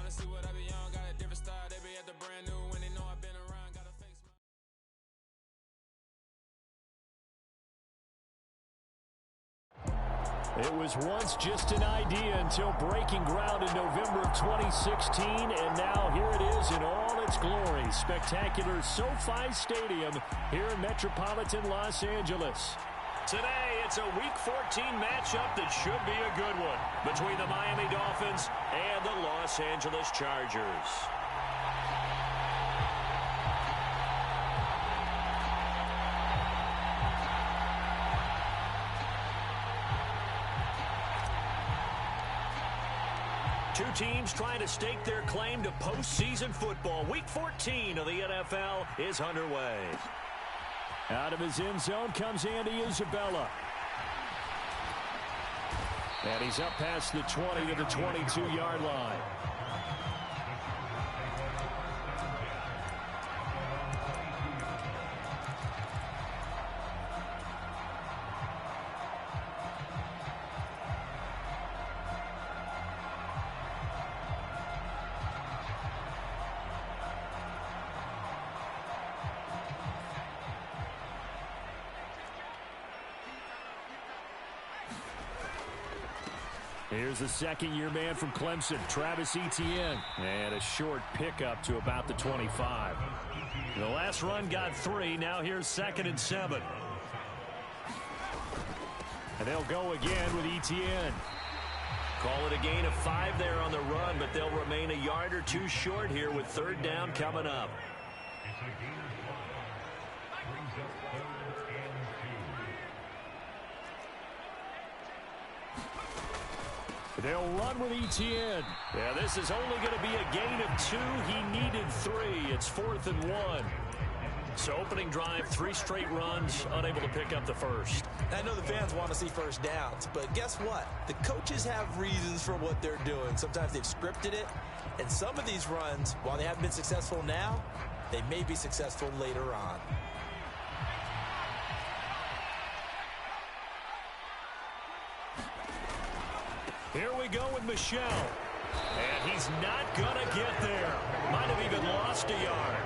wanna see what I be on. Got a different style, they be at the brand new when they know I've been around. Gotta face my... It was once just an idea until breaking ground in November of 2016, and now here it is in all its glory. Spectacular SoFi Stadium here in metropolitan Los Angeles. Today, it's a Week 14 matchup that should be a good one between the Miami Dolphins and the Los Angeles Chargers. Two teams trying to stake their claim to postseason football. Week 14 of the NFL is underway. Out of his end zone comes Andy Isabella. And he's up past the 20 to the 22-yard line. Here's the second-year man from Clemson, Travis Etienne. And a short pickup to about the 25. The last run got 3. Now here's 2nd and 7. And they'll go again with Etienne. Call it a gain of 5 there on the run, but they'll remain a yard or 2 short here with 3rd down coming up. They'll run with Etienne. Yeah, this is only going to be a gain of 2. He needed 3. It's 4th and 1. So opening drive, 3 straight runs, unable to pick up the first. I know the fans want to see first downs, but guess what? The coaches have reasons for what they're doing. Sometimes they've scripted it, and some of these runs, while they haven't been successful now, they may be successful later on. Here we go with Michel. And he's not going to get there. Might have even lost a yard.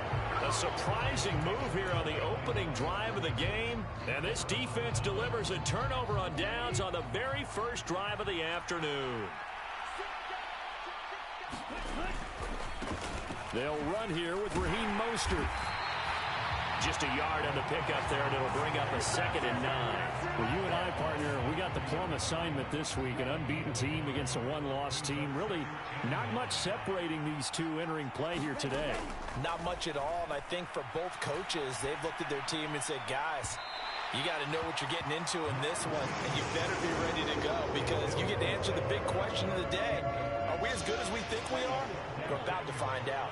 A surprising move here on the opening drive of the game. And this defense delivers a turnover on downs on the very first drive of the afternoon. They'll run here with Raheem Mostert. Just a yard on the pickup there, and it'll bring up a 2nd and 9. Well, you and I, partner, we got the plum assignment this week. An unbeaten team against a one-loss team. Really not much separating these two entering play here today. Not much at all, and I think for both coaches, they've looked at their team and said, guys, you got to know what you're getting into in this one, and you better be ready to go because you get to answer the big question of the day. Are we as good as we think we are? We're about to find out.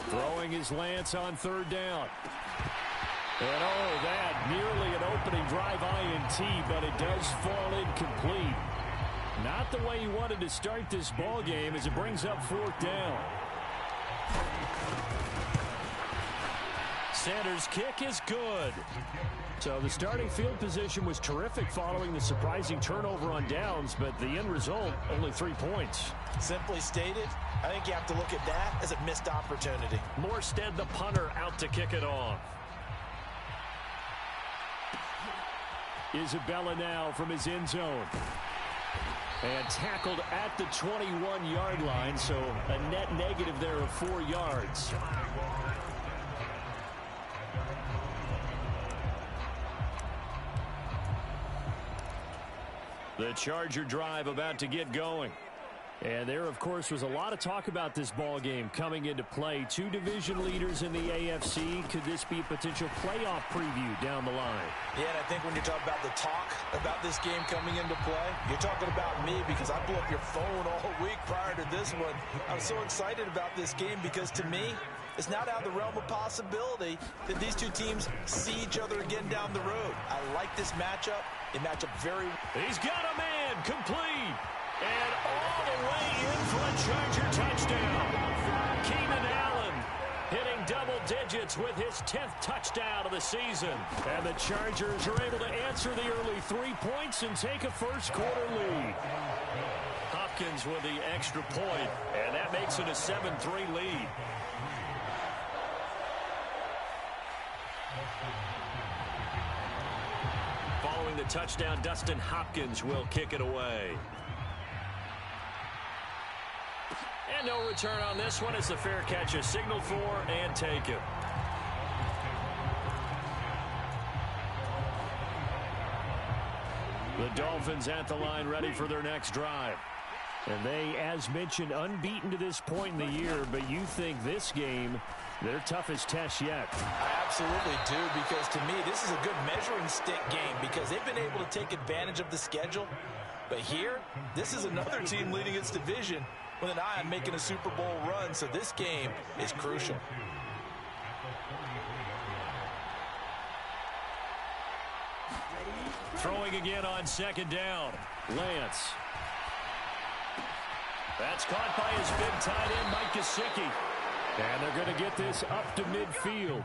Throwing his Lance on 3rd down. And oh, that nearly an opening drive INT, but it does fall incomplete. Not the way he wanted to start this ball game as it brings up 4th down. Sanders' kick is good. So the starting field position was terrific following the surprising turnover on downs, but the end result, only 3 points. Simply stated, I think you have to look at that as a missed opportunity. Morstead, the punter, out to kick it off. Isabella now from his end zone. And tackled at the 21-yard line, so a net negative there of 4 yards. The Charger drive about to get going. And there, of course, was a lot of talk about this ball game coming into play. 2 division leaders in the AFC. Could this be a potential playoff preview down the line? Yeah, and I think when you're talking about the talk about this game coming into play, you're talking about me because I blew up your phone all week prior to this one. I'm so excited about this game because, to me, it's not out of the realm of possibility that these two teams see each other again down the road. I like this matchup. They match up very well. He's got a man complete. And all the way in for a Charger touchdown. Keenan Allen hitting double digits with his 10th touchdown of the season. And the Chargers are able to answer the early 3 points and take a first-quarter lead. Hopkins with the extra point, and that makes it a 7-3 lead. Following the touchdown, Dustin Hopkins will kick it away. And no return on this one as the fair catch is signaled for and taken. The Dolphins at the line ready for their next drive. And they, as mentioned, unbeaten to this point in the year, but you think this game, their toughest test yet. I absolutely do, because to me, this is a good measuring stick game because they've been able to take advantage of the schedule. But here, this is another team leading its division with an eye on making a Super Bowl run, so this game is crucial. Throwing again on second down. Lance. That's caught by his big tight end, Mike Gesicki. And they're going to get this up to midfield.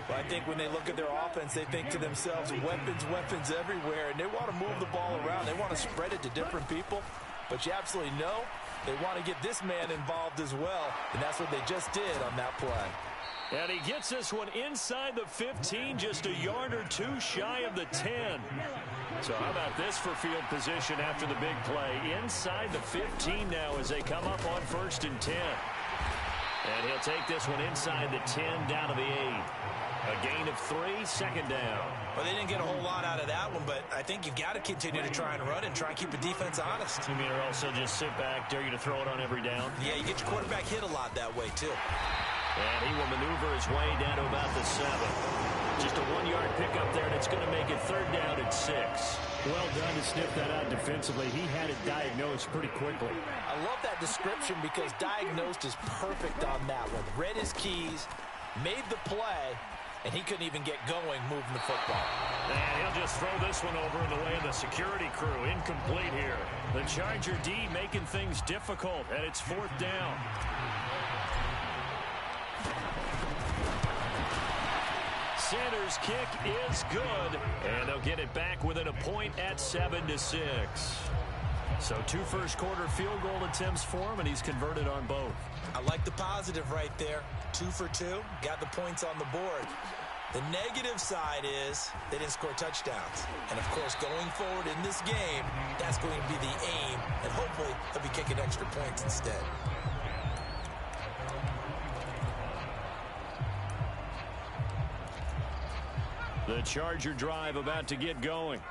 Well, I think when they look at their offense, they think to themselves, weapons everywhere, and they want to move the ball around. They want to spread it to different people. But you absolutely know they want to get this man involved as well, and that's what they just did on that play. And he gets this one inside the 15, just a yard or two shy of the 10. So how about this for field position after the big play? Inside the 15 now as they come up on 1st and 10. And he'll take this one inside the 10 down to the 8. A gain of 3, second down. Well, they didn't get a whole lot out of that one, but I think you've got to continue to try and run and try and keep the defense honest. You mean or also just sit back, dare you to throw it on every down? Yeah, you get your quarterback hit a lot that way, too. And he will maneuver his way down to about the 7. Just a 1-yard pickup there, and it's going to make it 3rd down and 6. Well done to sniff that out defensively. He had it diagnosed pretty quickly. I love that description because diagnosed is perfect on that one. Read his keys, made the play, and he couldn't even get going moving the football. And he'll just throw this one over in the way of the security crew. Incomplete here. The Charger D making things difficult, and it's 4th down. Sanders' kick is good, and they'll get it back within a point at 7-6. So 2 first-quarter field goal attempts for him, and he's converted on both. I like the positive right there. 2 for 2, got the points on the board. The negative side is they didn't score touchdowns. And, of course, going forward in this game, that's going to be the aim, and hopefully they'll be kicking extra points instead. The Charger drive about to get going.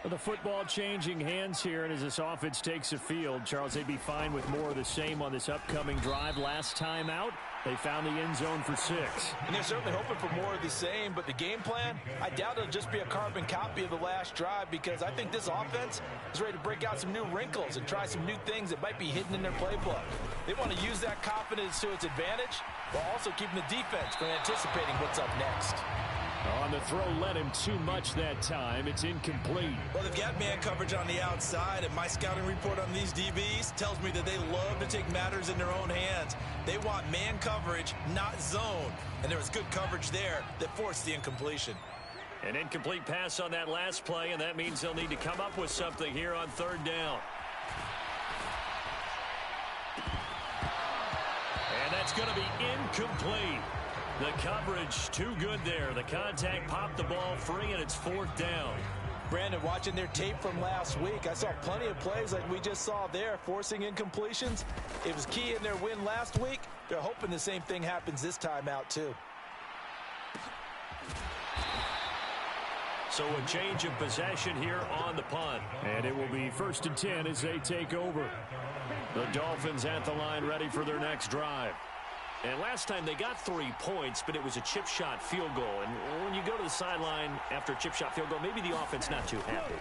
The football changing hands here, and as this offense takes the field, Charles, they'd be fine with more of the same on this upcoming drive. Last time out, they found the end zone for 6. And they're certainly hoping for more of the same, but the game plan, I doubt it'll just be a carbon copy of the last drive because I think this offense is ready to break out some new wrinkles and try some new things that might be hidden in their playbook. They want to use that confidence to its advantage while also keeping the defense from anticipating what's up next. On the throw, led him too much that time. It's incomplete. Well, they've got man coverage on the outside, and my scouting report on these DBs tells me that they love to take matters in their own hands. They want man coverage, not zone. And there was good coverage there that forced the incompletion. An incomplete pass on that last play, and that means they'll need to come up with something here on 3rd down. And that's going to be incomplete. The coverage too good there. The contact popped the ball free, and it's 4th down. Brandon, watching their tape from last week, I saw plenty of plays like we just saw there, forcing incompletions. It was key in their win last week. They're hoping the same thing happens this time out, too. So a change of possession here on the punt. And it will be 1st and 10 as they take over. The Dolphins at the line ready for their next drive. And last time they got 3 points, but it was a chip shot field goal. And when you go to the sideline after a chip shot field goal, maybe the offense not too happy.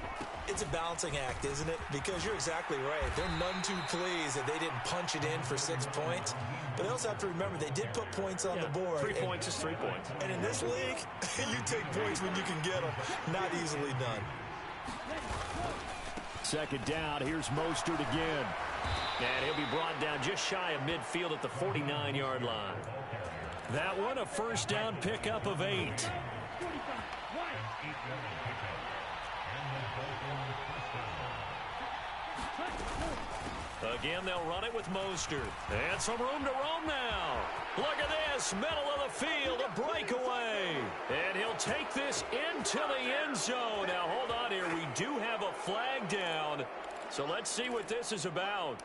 It's a balancing act, isn't it? Because you're exactly right. They're none too pleased that they didn't punch it in for 6 points. But they also have to remember they did put points on the board. 3 points is 3 points. And in this league, you take points when you can get them. Not easily done. 2nd down. Here's Mostert again. And he'll be brought down just shy of midfield at the 49-yard line. That one a first down pickup of 8. Again, they'll run it with Mostert. And some room to roam now. Look at this, middle of the field, a breakaway. And he'll take this into the end zone. Now, hold on here. We do have a flag down. So let's see what this is about.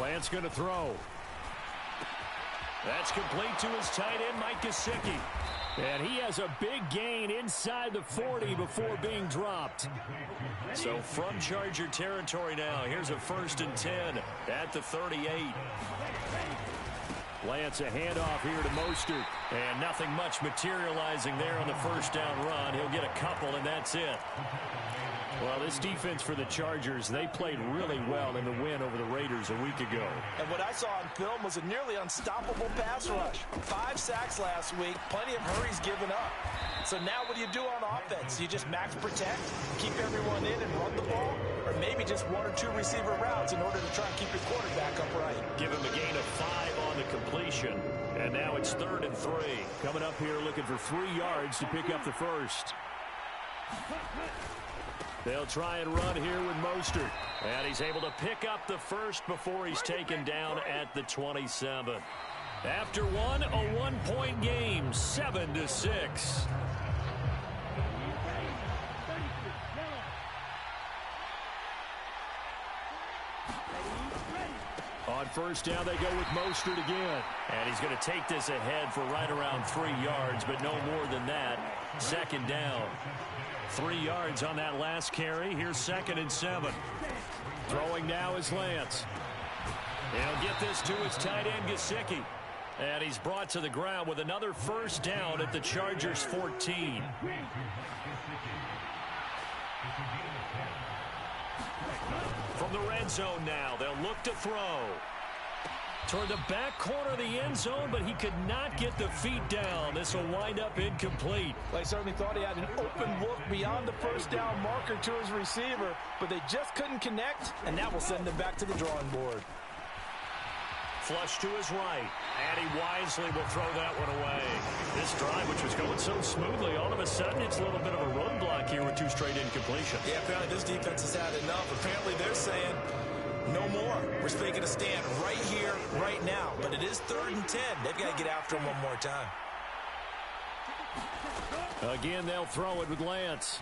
Lance going to throw. That's complete to his tight end, Mike Gesicki. And he has a big gain inside the 40 before being dropped. So from Charger territory now, here's a 1st and 10 at the 38. Lance, a handoff here to Mostert. And nothing much materializing there on the first down run. He'll get a couple, and that's it. Well, this defense for the Chargers, they played really well in the win over the Raiders a week ago. And what I saw on film was a nearly unstoppable pass rush. 5 sacks last week, plenty of hurries given up. So now what do you do on offense? You just max protect, keep everyone in and run the ball, or maybe just 1 or 2 receiver routes in order to try and keep your quarterback upright. Give him a gain of 5 on the completion. And now it's 3rd and 3. Coming up here looking for 3 yards to pick up the first. They'll try and run here with Mostert. And he's able to pick up the first before he's taken down at the 27. After one, a 1-point game, 7-6. On first down, they go with Mostert again. And he's going to take this ahead for right around 3 yards, but no more than that. 2nd down. 3 yards on that last carry. Here's 2nd and 7. Throwing now is Lance. He'll get this to his tight end, Gesicki. And he's brought to the ground with another first down at the Chargers' 14. From the red zone now, they'll look to throw. Toward the back corner of the end zone, but he could not get the feet down. This will wind up incomplete. Well, he certainly thought he had an open look beyond the first down marker to his receiver, but they just couldn't connect, and that will send them back to the drawing board. Flush to his right, and he wisely will throw that one away. This drive, which was going so smoothly, all of a sudden it's a little bit of a roadblock here with 2 straight incompletions. Yeah, apparently this defense has had enough. Apparently they're saying, no more. We're making a stand right here, right now. But it is 3rd and 10. They've got to get after him one more time. Again, they'll throw it with Lance.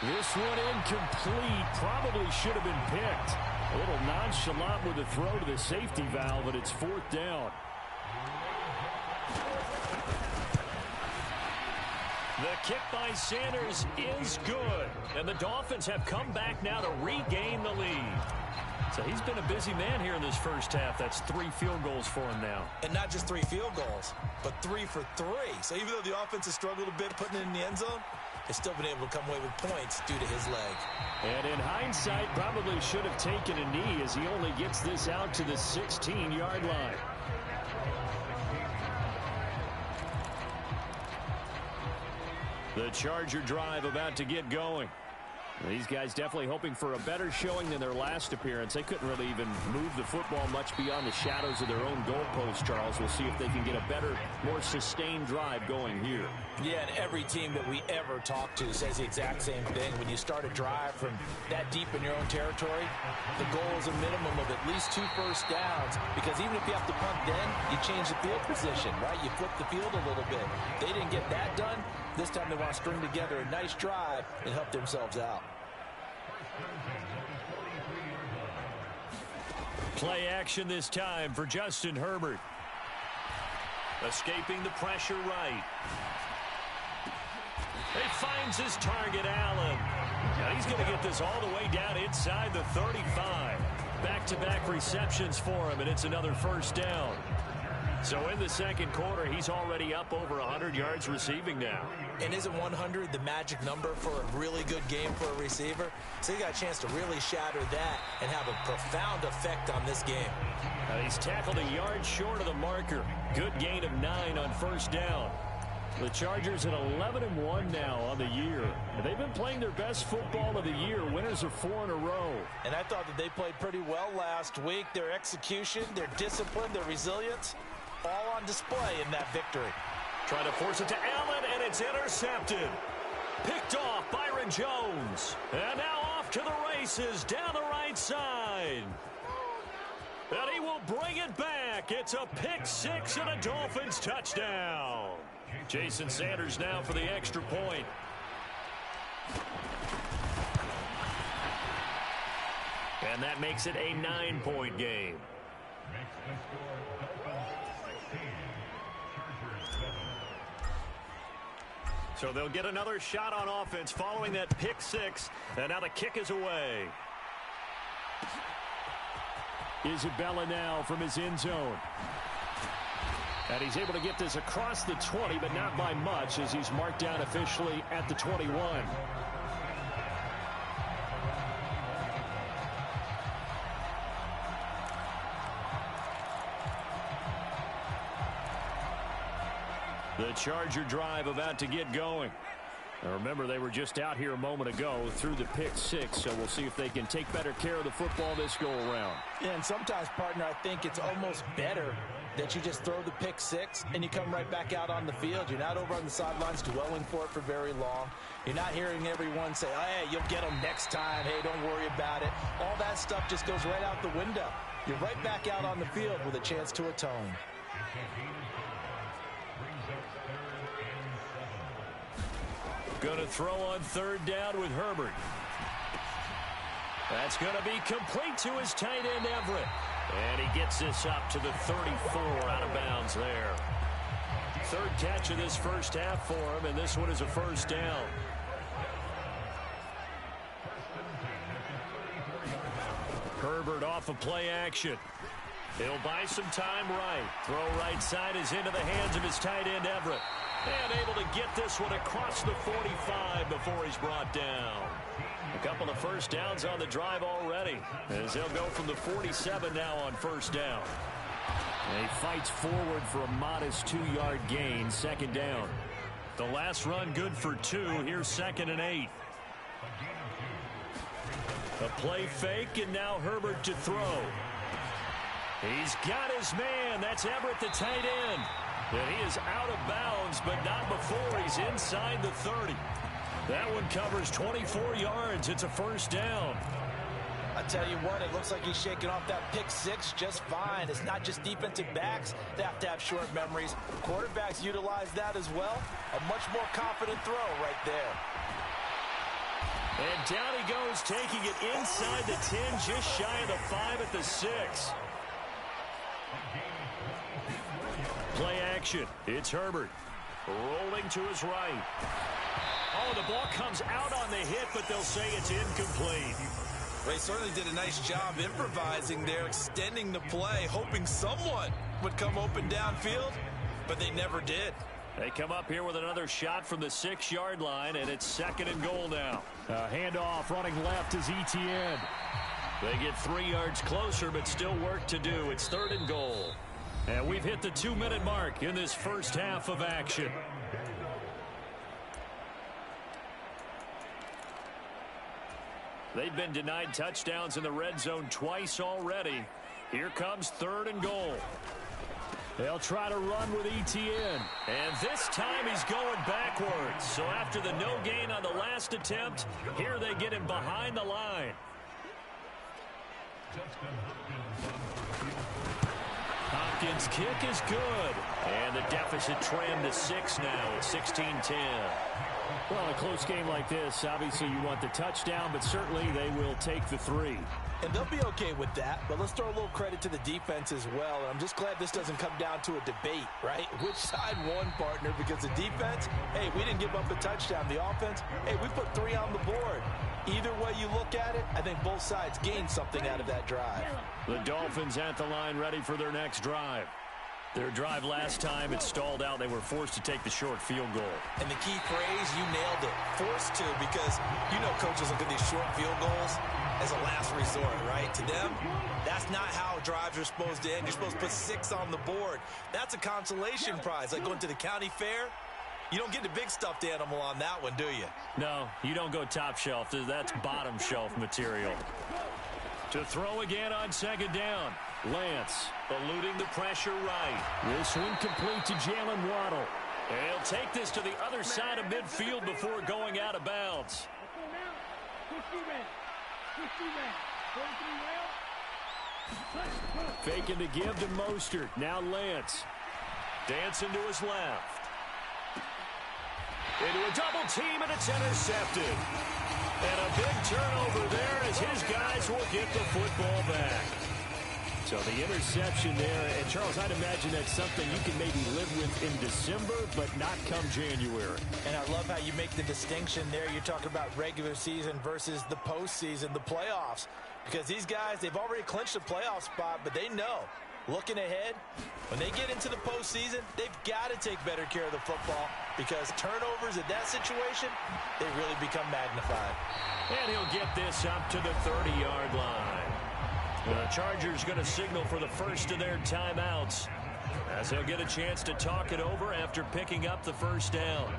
This one incomplete. Probably should have been picked. A little nonchalant with the throw to the safety valve, and it's 4th down. The kick by Sanders is good. And the Dolphins have come back now to regain the lead. So he's been a busy man here in this first half. That's 3 field goals for him now. And not just 3 field goals, but 3 for 3. So even though the offense has struggled a bit putting it in the end zone, they've still been able to come away with points due to his leg. And in hindsight, probably should have taken a knee as he only gets this out to the 16-yard line. The Charger drive about to get going. These guys definitely hoping for a better showing than their last appearance. They couldn't really even move the football much beyond the shadows of their own goalpost, Charles. We'll see if they can get a better, more sustained drive going here. Yeah, and every team that we ever talk to says the exact same thing. When you start a drive from that deep in your own territory, the goal is a minimum of at least 2 first downs, because even if you have to punt then, you change the field position, right? You flip the field a little bit. They didn't get that done. This time they want to string together a nice drive and help themselves out. Play action this time for Justin Herbert. Escaping the pressure right. He finds his target, Allen. Now he's going to get this all the way down inside the 35. Back-to-back receptions for him, and it's another first down. So in the second quarter, he's already up over 100 yards receiving now. And isn't 100 the magic number for a really good game for a receiver? So he got a chance to really shatter that and have a profound effect on this game. He's tackled a yard short of the marker. Good gain of 9 on first down. The Chargers at 11-1 now on the year. And they've been playing their best football of the year. Winners are 4 in a row. And I thought that they played pretty well last week. Their execution, their discipline, their resilience, all on display in that victory. Trying to force it to Allen, and it's intercepted. Picked off Byron Jones. And now off to the races down the right side. And he will bring it back. It's a pick six and a Dolphins touchdown. Jason Sanders now for the extra point. And that makes it a 9-point game. So they'll get another shot on offense following that pick six. And now the kick is away. Isabella now from his end zone. And he's able to get this across the 20, but not by much, as he's marked down officially at the 21. The Charger drive about to get going. Now remember, they were just out here a moment ago through the pick six, so we'll see if they can take better care of the football this go-around. Yeah, and sometimes, partner, I think it's almost better that you just throw the pick six and you come right back out on the field. You're not over on the sidelines dwelling for it for very long. You're not hearing everyone say, oh, hey, you'll get them next time. Hey, don't worry about it. All that stuff just goes right out the window. You're right back out on the field with a chance to atone. Going to throw on third down with Herbert. That's going to be complete to his tight end, Everett. And he gets this up to the 34, out of bounds there. Third catch of this first half for him, and this one is a first down. Herbert off of play action. He'll buy some time right. Throw right side is into the hands of his tight end, Everett. And able to get this one across the 45 before he's brought down. A couple of first downs on the drive already, as they'll go from the 47 now on first down. And he fights forward for a modest 2-yard gain, second down. The last run good for 2. Here's 2nd and 8. A play fake, and now Herbert to throw. He's got his man. That's Everett, the tight end. And he is out of bounds, but not before he's inside the 30. That one covers 24 yards. It's a first down. I tell you what, it looks like he's shaking off that pick six just fine. It's not just defensive backs that have to have short memories. Quarterbacks utilize that as well. A much more confident throw right there. And down he goes, taking it inside the 10, just shy of the 5 at the 6. Play action. It's Herbert. Rolling to his right. Oh, the ball comes out on the hit, but they'll say it's incomplete. They certainly did a nice job improvising there, extending the play, hoping someone would come open downfield, but they never did. They come up here with another shot from the 6-yard line, and it's 2nd and goal now. Handoff running left is Etienne. They get 3 yards closer, but still work to do. It's 3rd and goal. And we've hit the 2-minute mark in this first half of action. They've been denied touchdowns in the red zone twice already. Here comes 3rd and goal. They'll try to run with Etienne. And this time he's going backwards. So after the no gain on the last attempt, here they get him behind the line. Hopkins' kick is good. And the deficit trimmed to 6 now. It's 16-10. Well, in a close game like this, obviously you want the touchdown, but certainly they will take the 3. And they'll be okay with that, but let's throw a little credit to the defense as well. And I'm just glad this doesn't come down to a debate, right? Which side won, partner? Because the defense, hey, we didn't give up a touchdown. The offense, hey, we put 3 on the board. Either way you look at it, I think both sides gained something out of that drive. The Dolphins at the line ready for their next drive. Their drive last time, it stalled out. They were forced to take the short field goal. And the key phrase, you nailed it. Forced to, because you know coaches look at these short field goals as a last resort, right? To them, that's not how drives are supposed to end. You're supposed to put 6 on the board. That's a consolation prize, like going to the county fair. You don't get the big stuffed animal on that one, do you? No, you don't go top shelf. That's bottom shelf material. To throw again on second down. Lance eluding the pressure right. This one complete to Jalen Waddle. He'll take this to the other side of midfield before going out of bounds. Faking to give to Mostert. Now Lance. Dancing to his left. Into a double team, and it's intercepted. And a big turnover there as his guys will get the football back. So the interception there, and Charles, I'd imagine that's something you can maybe live with in December, but not come January. And I love how you make the distinction there. You're talking about regular season versus the postseason, the playoffs. Because these guys, they've already clinched a playoff spot, but they know, looking ahead, when they get into the postseason, they've got to take better care of the football because turnovers in that situation, they really become magnified. And he'll get this up to the 30-yard line. The Chargers going to signal for the first of their timeouts as they'll get a chance to talk it over after picking up the first down.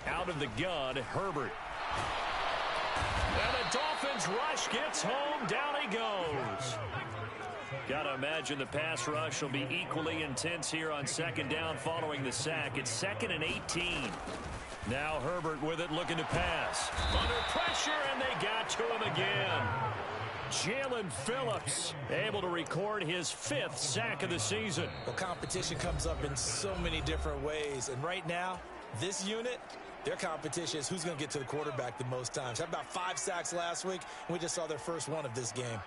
Out of the gun, Herbert. And the Dolphins rush gets home. Down he goes. Got to imagine the pass rush will be equally intense here on second down following the sack. It's 2nd and 18. Now Herbert with it, looking to pass. Under pressure, and they got to him again. Jalen Phillips able to record his 5th sack of the season. Well, competition comes up in so many different ways. And right now, this unit, their competition is who's going to get to the quarterback the most times. Had about 5 sacks last week, and we just saw their first one of this game.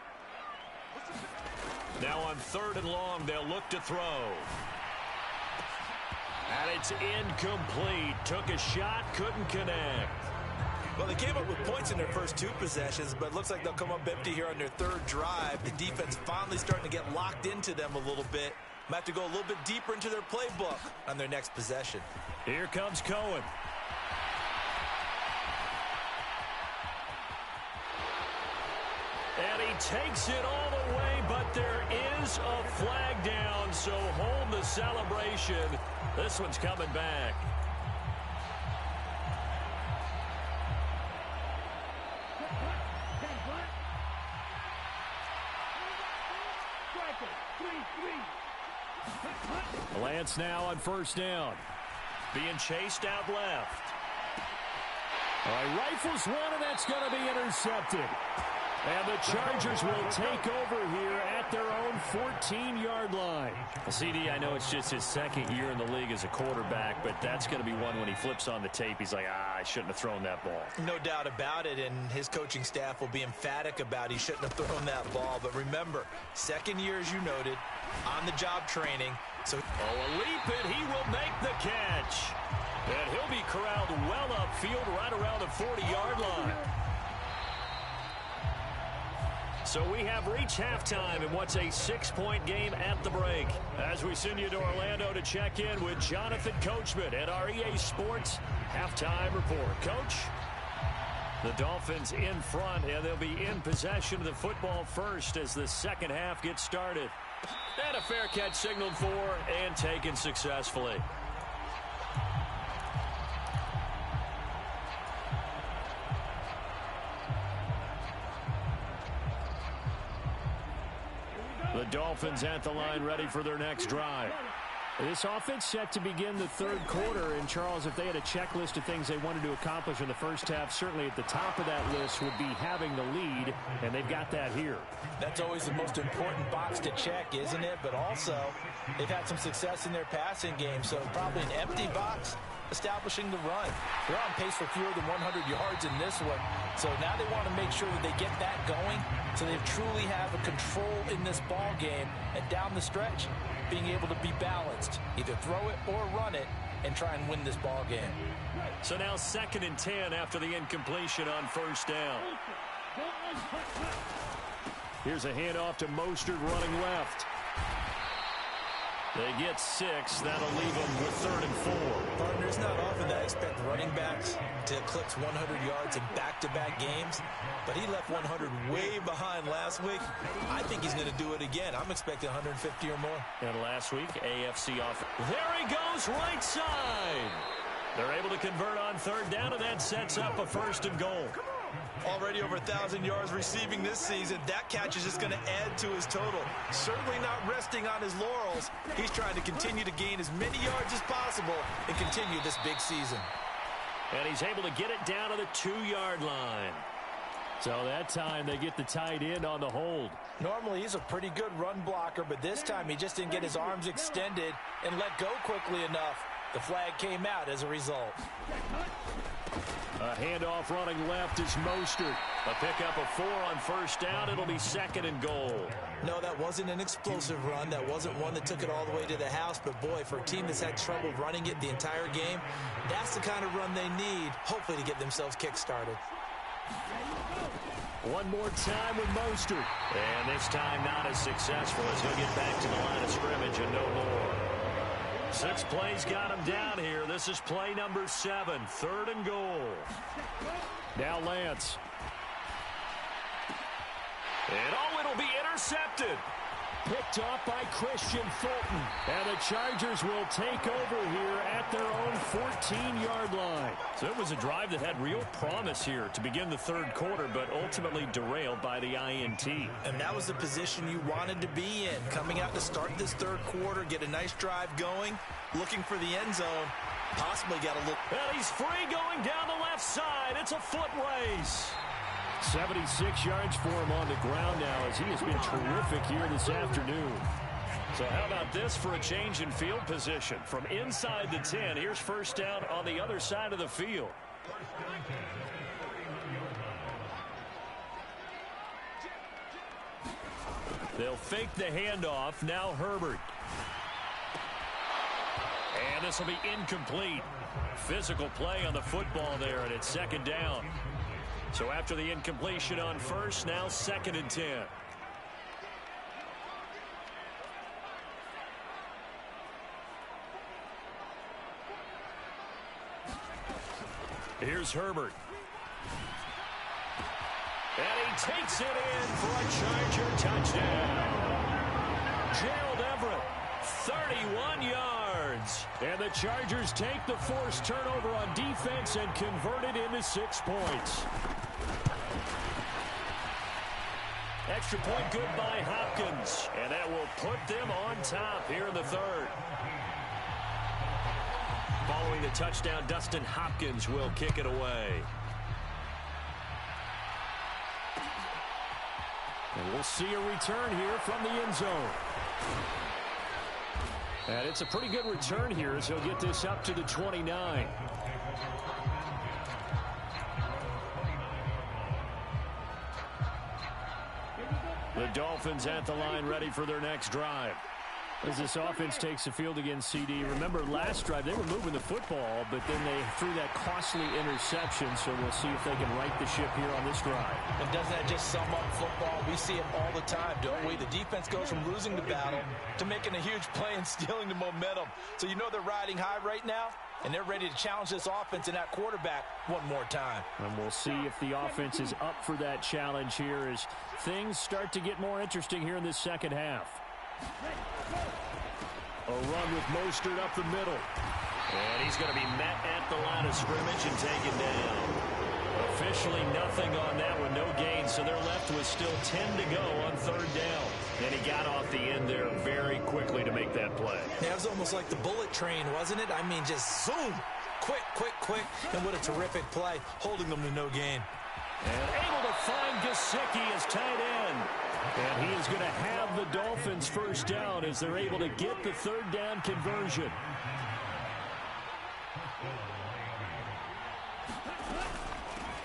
Now on 3rd and long, they'll look to throw. And it's incomplete. Took a shot, couldn't connect. Well, they came up with points in their first 2 possessions, but it looks like they'll come up empty here on their 3rd drive. The defense finally starting to get locked into them a little bit. Might have to go a little bit deeper into their playbook on their next possession. Here comes Cohen. And he takes it all the way, but there is a flag down, so hold the celebration. This one's coming back. Lance now on 1st down. Being chased out left. All right, rifles one, and that's going to be intercepted. And the Chargers will take over here at their own 14-yard line. CD, I know it's just his 2nd year in the league as a quarterback, but that's going to be one when he flips on the tape. He's like, I shouldn't have thrown that ball. No doubt about it, and his coaching staff will be emphatic about he shouldn't have thrown that ball. But remember, 2nd year, as you noted, on-the-job training. So, a leap, and he will make the catch. And he'll be corralled well upfield right around the 40-yard line. So we have reached halftime in what's a 6-point game at the break. As we send you to Orlando to check in with Jonathan Coachman at our EA Sports Halftime Report. Coach? The Dolphins in front, and they'll be in possession of the football first as the second half gets started. And a fair catch signaled for and taken successfully. The Dolphins at the line ready for their next drive. This offense set to begin the 3rd quarter. And, Charles, if they had a checklist of things they wanted to accomplish in the first half, certainly at the top of that list would be having the lead, and they've got that here. That's always the most important box to check, isn't it? But also, they've had some success in their passing game, so probably an empty box establishing the run. They're on pace for fewer than 100 yards in this one, so now they want to make sure that they get that going so they truly have a control in this ball game, and down the stretch, being able to be balanced, either throw it or run it, and try and win this ball game. So now 2nd and 10 after the incompletion on 1st down. Here's a handoff to Mostert running left. They get 6. That'll leave them with 3rd and 4. Partner, it's not often that I expect running backs to eclipse 100 yards in back-to-back games, but he left 100 way behind last week. I think he's going to do it again. I'm expecting 150 or more. And last week, AFC off. There he goes, right side. They're able to convert on 3rd down, and that sets up a 1st and goal. Already over 1,000 yards receiving this season. That catch is just going to add to his total. Certainly not resting on his laurels. He's trying to continue to gain as many yards as possible and continue this big season. And he's able to get it down to the 2-yard line. So that time they get the tight end on the hold. Normally he's a pretty good run blocker, but this time he just didn't get his arms extended and let go quickly enough. The flag came out as a result. A handoff running left is Mostert. A pickup of 4 on 1st down. It'll be 2nd and goal. No, that wasn't an explosive run. That wasn't one that took it all the way to the house. But, boy, for a team that's had trouble running it the entire game, that's the kind of run they need, hopefully, to get themselves kick-started. One more time with Mostert. And this time not as successful as he'll get back to the line of scrimmage and no more. 6 plays got him down here. This is play number 7, 3rd and goal. Now Lance. And it'll be intercepted. Picked off by Christian Fulton. And the Chargers will take over here at their own 14-yard line. So it was a drive that had real promise here to begin the 3rd quarter, but ultimately derailed by the INT. And that was the position you wanted to be in. Coming out to start this 3rd quarter, get a nice drive going, looking for the end zone. Possibly got a look. And he's free going down the left side. It's a foot race. 76 yards for him on the ground now as he has been terrific here this afternoon. So how about this for a change in field position? From inside the 10, here's 1st down on the other side of the field. They'll fake the handoff. Now Herbert. And this will be incomplete. Physical play on the football there, and it's 2nd down. So after the incompletion on 1st, now 2nd and 10. Here's Herbert. And he takes it in for a Charger touchdown. Gerald Everett, 31 yards. And the Chargers take the forced turnover on defense and convert it into 6 points. Extra point good by Hopkins. And that will put them on top here in the 3rd. Following the touchdown, Dustin Hopkins will kick it away. And we'll see a return here from the end zone. And it's a pretty good return here as he'll get this up to the 29. The Dolphins at the line ready for their next drive. As this offense takes the field against CD. Remember, last drive, they were moving the football, but then they threw that costly interception, so we'll see if they can right the ship here on this drive. And doesn't that just sum up football? We see it all the time, don't we? The defense goes from losing the battle to making a huge play and stealing the momentum. So you know they're riding high right now, and they're ready to challenge this offense and that quarterback one more time. And we'll see if the offense is up for that challenge here as things start to get more interesting here in this 2nd half. A run with Mostert up the middle. And he's going to be met at the line of scrimmage and taken down. Officially nothing on that one, no gain, so they're left with still 10 to go on 3rd down. And he got off the end there very quickly to make that play. Yeah, it was almost like the bullet train, wasn't it? I mean, just zoom. Quick, quick, quick. And what a terrific play, holding them to no gain. And able to find Gesicki as tight end. And he is going to have the Dolphins 1st down as they're able to get the 3rd down conversion.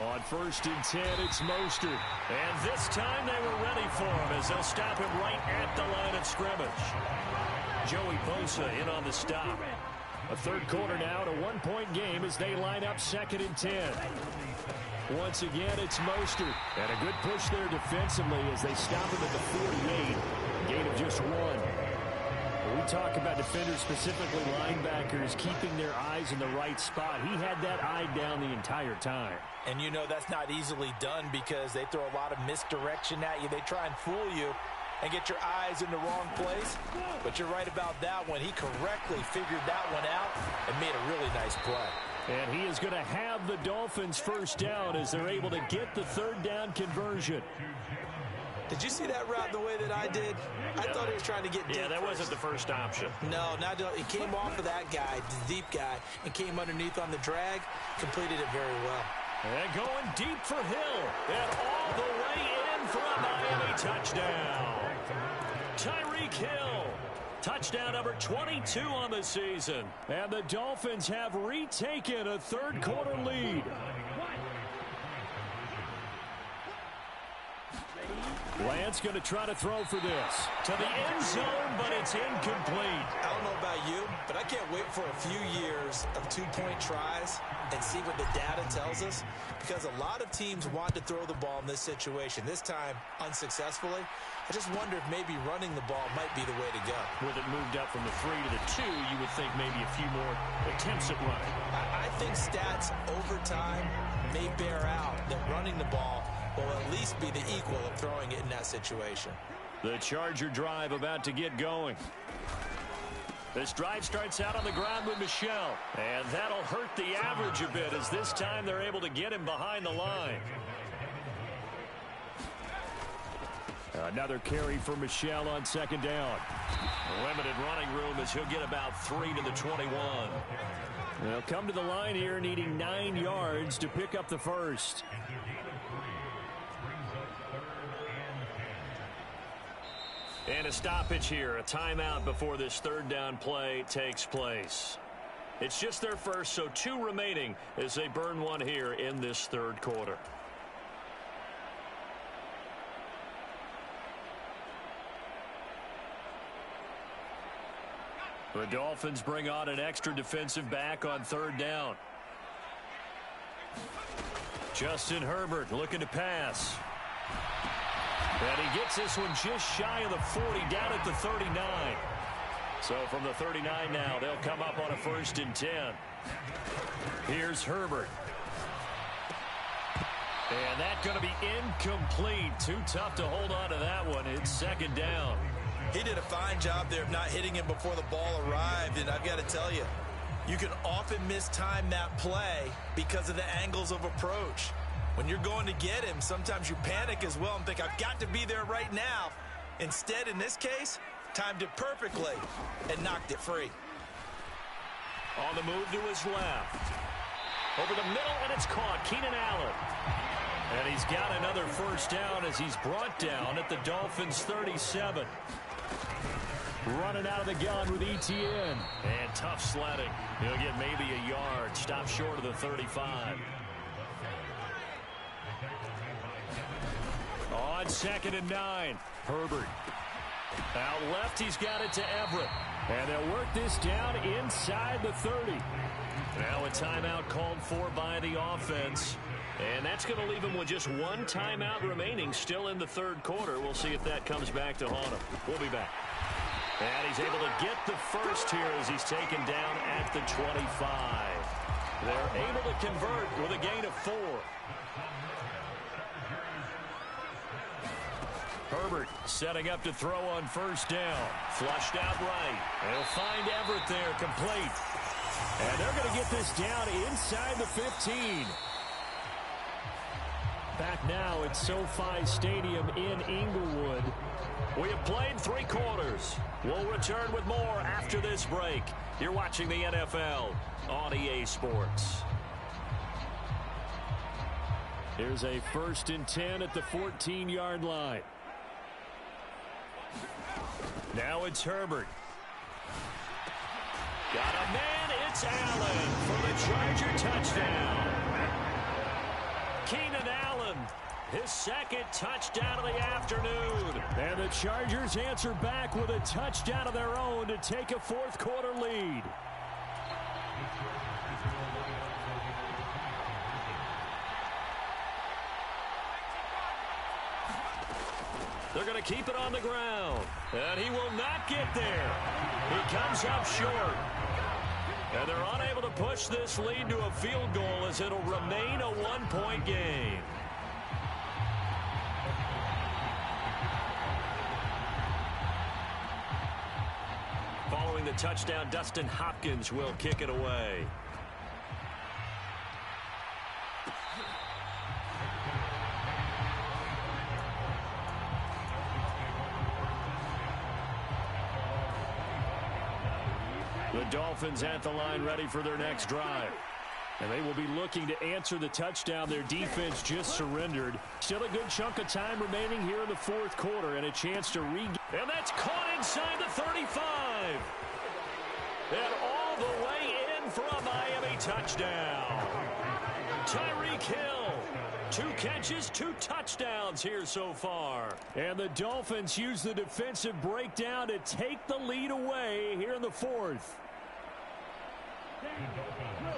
On 1st and 10, it's Mostert. And this time they were ready for him as they'll stop him right at the line of scrimmage. Joey Bosa in on the stop. A 3rd quarter now, to 1-point game as they line up 2nd and 10. Once again, it's Mostert. And a good push there defensively as they stop him at the 48. Gain of just 1. We talk about defenders, specifically linebackers, keeping their eyes in the right spot. He had that eye down the entire time. And you know that's not easily done because they throw a lot of misdirection at you. They try and fool you and get your eyes in the wrong place. But you're right about that one. He correctly figured that one out and made a really nice play. And he is going to have the Dolphins first down as they're able to get the third down conversion. Did you see that route the way that I did? I thought he was trying to get deep. Yeah, that wasn't the first option. No, it came off of that guy, the deep guy, and came underneath on the drag, completed it very well. And going deep for Hill, and all the way in for a Miami touchdown. Tyreek Hill, touchdown number 22 on the season. And the Dolphins have retaken a third-quarter lead. Lance going to try to throw for this. To the end zone, but it's incomplete. I don't know about you, but I can't wait for a few years of two-point tries and see what the data tells us, because a lot of teams want to throw the ball in this situation, this time unsuccessfully. I just wonder if maybe running the ball might be the way to go. With it moved up from the 3 to the 2, you would think maybe a few more attempts at running. I think stats over time may bear out that running the ball will at least be the equal of throwing it in that situation. The Charger drive about to get going. This drive starts out on the ground with Michel. And that'll hurt the average a bit as this time they're able to get him behind the line. Another carry for Michel on second down. Limited running room as he'll get about 3 to the 21. They'll come to the line here needing 9 yards to pick up the first. And a stoppage here, a timeout before this third down play takes place. It's just their first, so 2 remaining as they burn one here in this third quarter. The Dolphins bring on an extra defensive back on third down. Justin Herbert looking to pass. And he gets this one just shy of the 40, down at the 39. So from the 39 now, they'll come up on a 1st and 10. Here's Herbert. And that's going to be incomplete. Too tough to hold on to that one. It's second down. He did a fine job there of not hitting him before the ball arrived, and I've got to tell you, you can often mistime that play because of the angles of approach. When you're going to get him, sometimes you panic as well and think, I've got to be there right now. Instead, in this case, timed it perfectly and knocked it free. On the move to his left. Over the middle, and it's caught. Keenan Allen. And he's got another first down as he's brought down at the Dolphins' 37. Running out of the gun with ETN. And tough sledding. He'll get maybe a yard. Stop short of the 35. On 2nd and 9, Herbert. Out left, he's got it to Everett. And they'll work this down inside the 30. Now a timeout called for by the offense. And that's going to leave him with just 1 timeout remaining still in the third quarter. We'll see if that comes back to haunt him. We'll be back. And he's able to get the first here as he's taken down at the 25. They're able to convert with a gain of 4. Herbert setting up to throw on first down. Flushed out right. They'll find Everett there, complete. And they're going to get this down inside the 15. Back now at SoFi Stadium in Inglewood. We have played 3 quarters. We'll return with more after this break. You're watching the NFL on EA Sports. Here's a 1st and 10 at the 14-yard line. Now it's Herbert. Got a man, it's Allen for the Charger touchdown. Keenan Allen, his 2nd touchdown of the afternoon. And the Chargers answer back with a touchdown of their own to take a 4th quarter lead. They're going to keep it on the ground. And he will not get there. He comes up short. And they're unable to push this lead to a field goal as it'll remain a one-point game. Following the touchdown, Dustin Hopkins will kick it away. The Dolphins at the line ready for their next drive. And they will be looking to answer the touchdown their defense just surrendered. Still a good chunk of time remaining here in the fourth quarter and a chance to regain. And that's caught inside the 35. And all the way in for a Miami touchdown. Tyreek Hill. 2 catches, 2 touchdowns here so far. And the Dolphins use the defensive breakdown to take the lead away here in the fourth.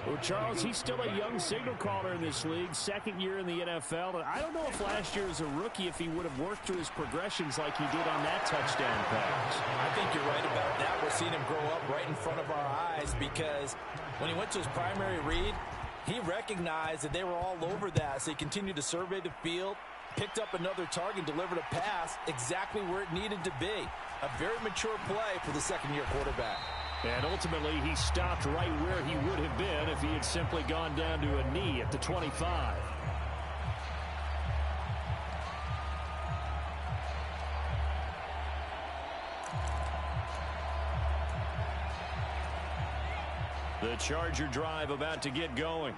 Well, Charles, he's still a young signal caller in this league, second year in the NFL. And I don't know if last year as a rookie, if he would have worked through his progressions like he did on that touchdown pass. I think you're right about that. We're seeing him grow up right in front of our eyes because when he went to his primary read, he recognized that they were all over that, so he continued to survey the field, picked up another target, delivered a pass exactly where it needed to be. A very mature play for the second-year quarterback. And ultimately, he stopped right where he would have been if he had simply gone down to a knee at the 25. The Charger drive about to get going.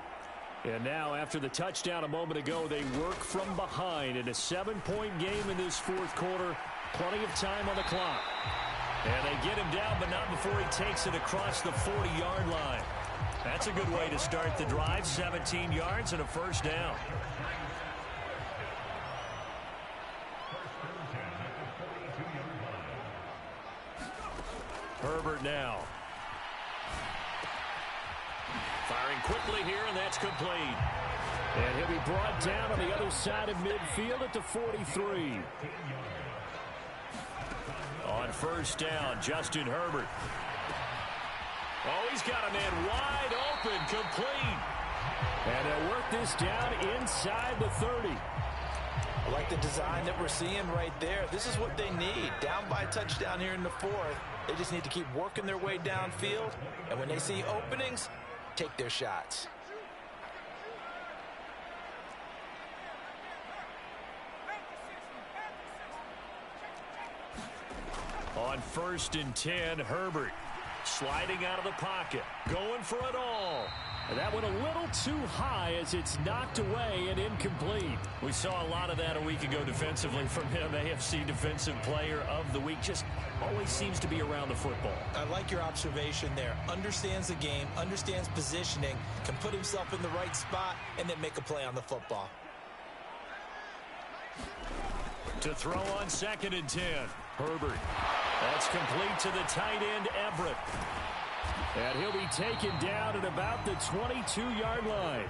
And now, after the touchdown a moment ago, they work from behind in a 7-point game in this fourth quarter. Plenty of time on the clock. And they get him down, but not before he takes it across the 40-yard line. That's a good way to start the drive. 17 yards and a first down. Herbert now. Firing quickly here, and that's complete. And he'll be brought down on the other side of midfield at the 43. On first down, Justin Herbert. Oh, he's got a man wide open, complete. And they'll work this down inside the 30. I like the design that we're seeing right there. This is what they need. Down by a touchdown here in the fourth. They just need to keep working their way downfield. And when they see openings, take their shots. On first and 10, Herbert sliding out of the pocket, going for it all. And that went a little too high as it's knocked away and incomplete. We saw a lot of that a week ago defensively from him. AFC Defensive Player of the Week. Just always seems to be around the football. I like your observation there. Understands the game, understands positioning, can put himself in the right spot, and then make a play on the football. To throw on second and 10, Herbert. That's complete to the tight end, Everett. And he'll be taken down at about the 22-yard line.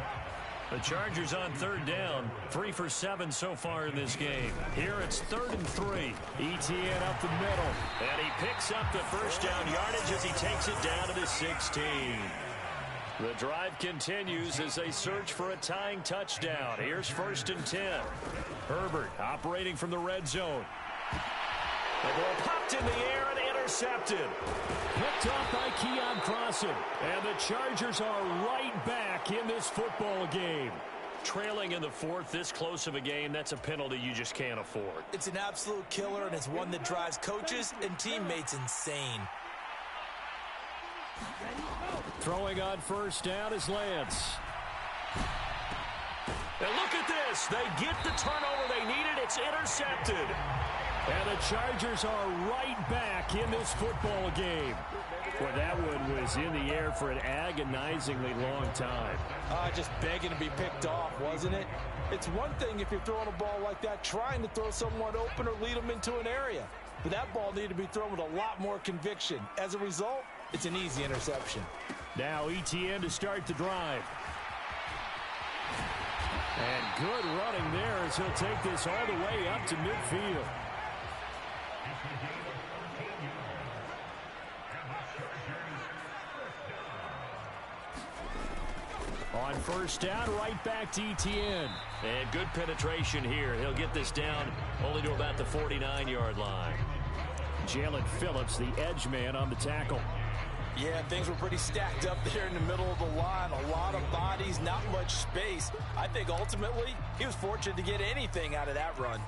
The Chargers on third down, 3 for 7 so far in this game. Here it's 3rd and 3. ETN up the middle. And he picks up the first down yardage as he takes it down to the 16. The drive continues as they search for a tying touchdown. Here's 1st and 10. Herbert operating from the red zone. The ball popped in the air and intercepted. Picked off by Keon Crossan. And the Chargers are right back in this football game. Trailing in the fourth, this close of a game, that's a penalty you just can't afford. It's an absolute killer, and it's one that drives coaches and teammates insane. Throwing on first down is Lance. And look at this. They get the turnover they needed. It's intercepted. And the Chargers are right back in this football game. Boy, that one was in the air for an agonizingly long time. Just begging to be picked off, wasn't it? It's one thing if you're throwing a ball like that, trying to throw someone open or lead them into an area. But that ball needed to be thrown with a lot more conviction. As a result, it's an easy interception. Now ETN to start the drive. And good running there as he'll take this all the way up to midfield. On first down, right back to ETN. And good penetration here. He'll get this down only to about the 49-yard line. Jalen Phillips, the edge man on the tackle. Yeah, things were pretty stacked up there in the middle of the line. A lot of bodies, not much space. I think ultimately he was fortunate to get anything out of that run.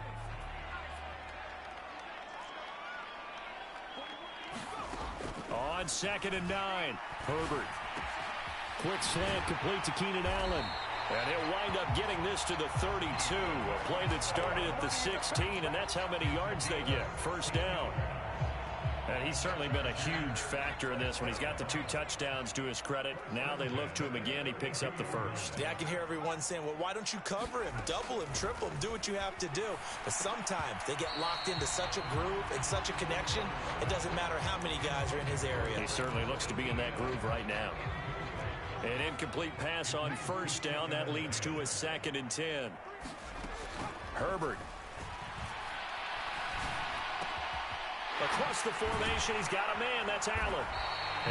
On 2nd and 9, Herbert. Quick slant complete to Keenan Allen. And he'll wind up getting this to the 32. A play that started at the 16, and that's how many yards they get. First down. And he's certainly been a huge factor in this when he's got the 2 touchdowns to his credit. Now they look to him again. He picks up the first. Yeah, I can hear everyone saying, well, why don't you cover him, double him, triple him, do what you have to do. But sometimes they get locked into such a groove and such a connection, it doesn't matter how many guys are in his area. He certainly looks to be in that groove right now. An incomplete pass on first down. That leads to a 2nd and 10. Herbert. Across the formation, he's got a man. That's Allen.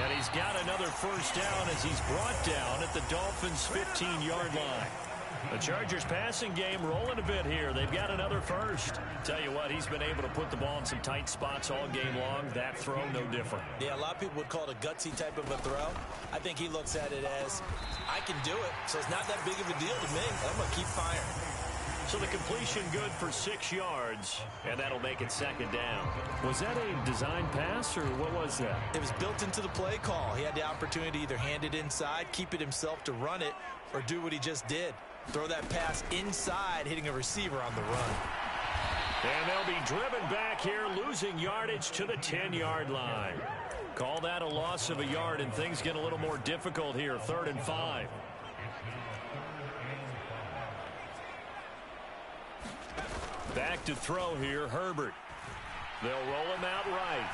And he's got another first down as he's brought down at the Dolphins' 15-yard line. The Chargers' passing game rolling a bit here. They've got another first. Tell you what, he's been able to put the ball in some tight spots all game long. That throw, no different. Yeah, a lot of people would call it a gutsy type of a throw. I think he looks at it as, I can do it, so it's not that big of a deal to me. I'm going to keep firing. So the completion good for 6 yards, and that'll make it 2nd down. Was that a design pass, or what was that? It was built into the play call. He had the opportunity to either hand it inside, keep it himself to run it, or do what he just did. Throw that pass inside, hitting a receiver on the run. And they'll be driven back here, losing yardage to the 10-yard line. Call that a loss of a yard, and things get a little more difficult here. 3rd and 5. Back to throw here, Herbert. They'll roll him out right.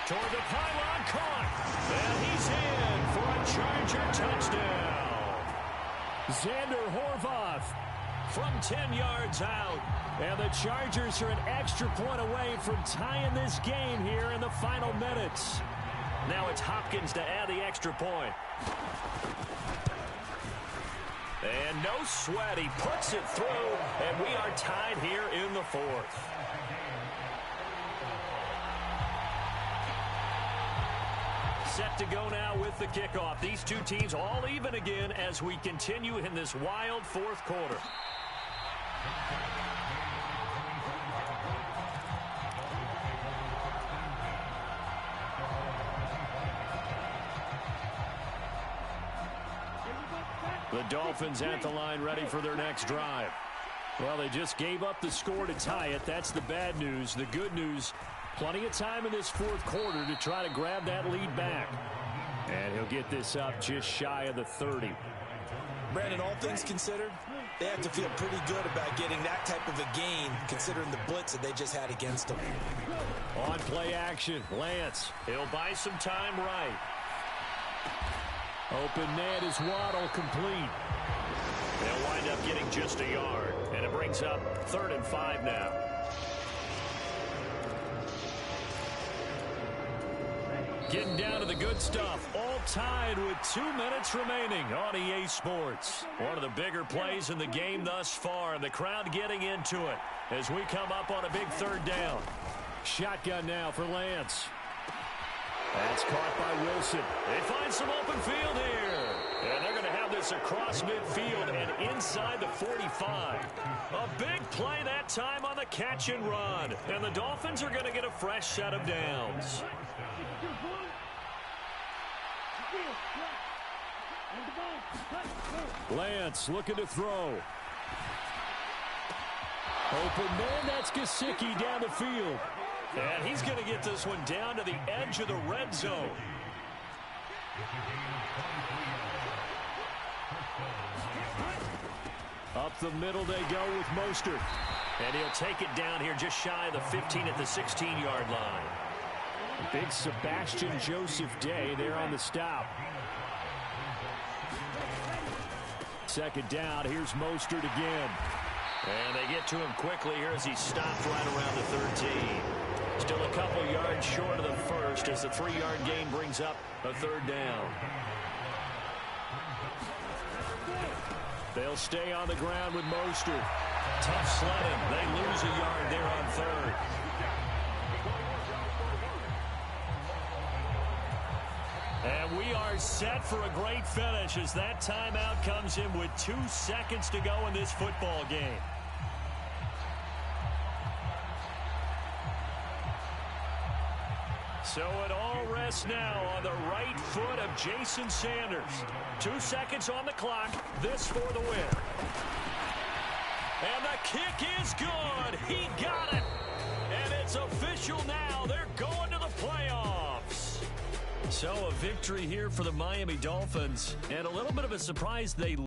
Toward the pylon, caught. And he's in for a Charger touchdown. Xander Horvath from 10 yards out. And the Chargers are an extra point away from tying this game here in the final minutes. Now it's Hopkins to add the extra point. And no sweat, he puts it through, and we are tied here in the 4th. Set to go now with the kickoff. These two teams all even again as we continue in this wild 4th quarter. The Dolphins at the line ready for their next drive. Well, they just gave up the score to tie it. That's the bad news. The good news, plenty of time in this 4th quarter to try to grab that lead back. And he'll get this up just shy of the 30. Brandon, all things considered, they have to feel pretty good about getting that type of a gain considering the blitz that they just had against them. On play action, Lance. He'll buy some time right. Open net is Waddle, complete. They'll wind up getting just a yard, and it brings up 3rd and 5 now. Getting down to the good stuff, all tied with 2 minutes remaining on EA Sports. One of the bigger plays in the game thus far, and the crowd getting into it as we come up on a big 3rd down. Shotgun now for Lance. That's caught by Wilson. They find some open field here. And they're going to have this across midfield and inside the 45. A big play that time on the catch and run. And the Dolphins are going to get a fresh set of downs. Lance looking to throw. Open man, that's Gesicki down the field. And he's going to get this one down to the edge of the red zone. Up the middle they go with Mostert. And he'll take it down here just shy of the 15 at the 16-yard line. Big Sebastian Joseph Day there on the stop. 2nd down, here's Mostert again. And they get to him quickly here as he stopped right around the 13. Still a couple yards short of the first as the 3-yard gain brings up a 3rd down. They'll stay on the ground with Mostert. Tough sledding. They lose a yard there on third. And we are set for a great finish as that timeout comes in with 2 seconds to go in this football game. So it all rests now on the right foot of Jason Sanders. 2 seconds on the clock. This for the win. And the kick is good. He got it. And it's official now. They're going to the playoffs. So a victory here for the Miami Dolphins. And a little bit of a surprise they